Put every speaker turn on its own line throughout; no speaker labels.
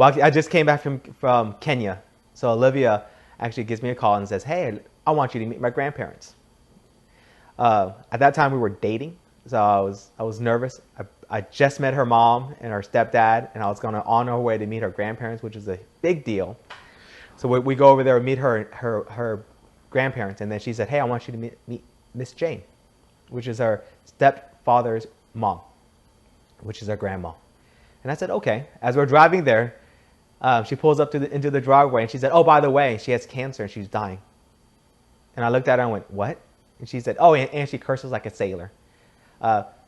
Well, I just came back from Kenya. So Olivia actually gives me a call and says, hey, I want you to meet my grandparents. At that time, we were dating. So I was nervous. I just met her mom and her stepdad, and I was going to on our way to meet her grandparents, which is a big deal. So we go over there and meet her grandparents, and then she said, hey, I want you to meet Miss Jane, which is her stepfather's mom, which is her grandma. And I said, okay. As we're driving there, she pulls up into the driveway, and she said, oh, by the way, she has cancer and she's dying. And I looked at her and went, what? And she said, oh, and she curses like a sailor.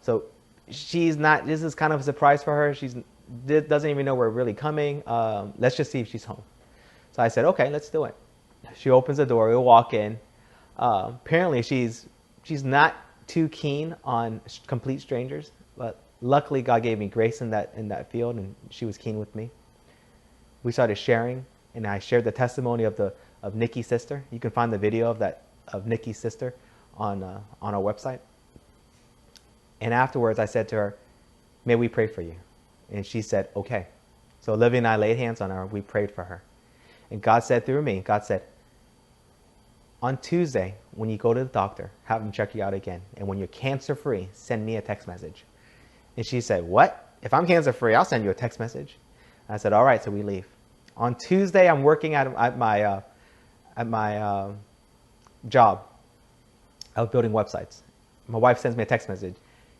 So she's not, this is kind of a surprise for her. She doesn't even know we're really coming. Let's just see if she's home. So I said, okay, let's do it. She opens the door, we walk in. Apparently she's not too keen on complete strangers, but luckily God gave me grace in that field, and she was keen with me. We started sharing, and I shared the testimony of Nikki's sister. You can find the video of Nikki's sister on our website. And afterwards, I said to her, may we pray for you? And she said, okay. So Olivia and I laid hands on her. We prayed for her. And God said through me, God said, on Tuesday, when you go to the doctor, have them check you out again. And when you're cancer-free, send me a text message. And she said, what? If I'm cancer-free, I'll send you a text message. I said, all right, so we leave. On Tuesday, I'm working at my job. I was building websites. My wife sends me a text message.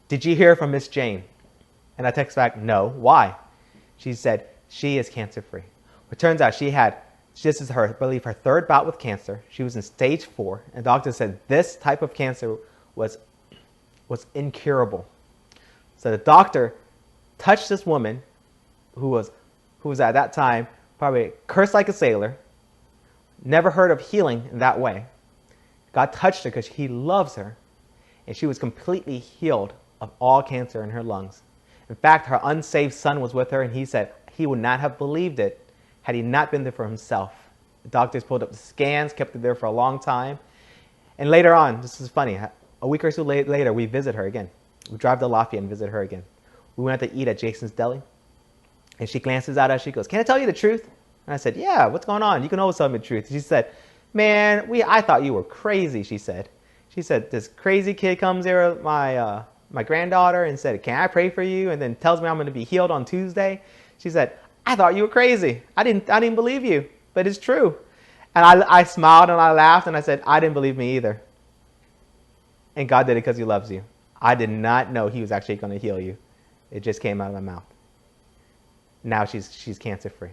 Did you hear from Miss Jane? And I text back, no. Why? She said, she is cancer-free. It turns out this is her, I believe, her third bout with cancer. She was in stage 4. And the doctor said this type of cancer was incurable. So the doctor touched this woman who was at that time probably cursed like a sailor, never heard of healing in that way. God touched her because he loves her, and she was completely healed of all cancer in her lungs. In fact, her unsaved son was with her, and he said he would not have believed it had he not been there for himself. The doctors pulled up the scans, kept it there for a long time. And later on, this is funny, a week or so later, we visit her again. We drive to Lafayette and visit her again. We went to eat at Jason's Deli. And she glances at us. She goes, can I tell you the truth? And I said, yeah, what's going on? You can always tell me the truth. She said, man, I thought you were crazy, she said. She said, this crazy kid comes here, my granddaughter, and said, can I pray for you? And then tells me I'm going to be healed on Tuesday. She said, I thought you were crazy. I didn't believe you, but it's true. And I smiled and I laughed and I said, I didn't believe me either. And God did it because he loves you. I did not know he was actually going to heal you. It just came out of my mouth. Now she's cancer-free.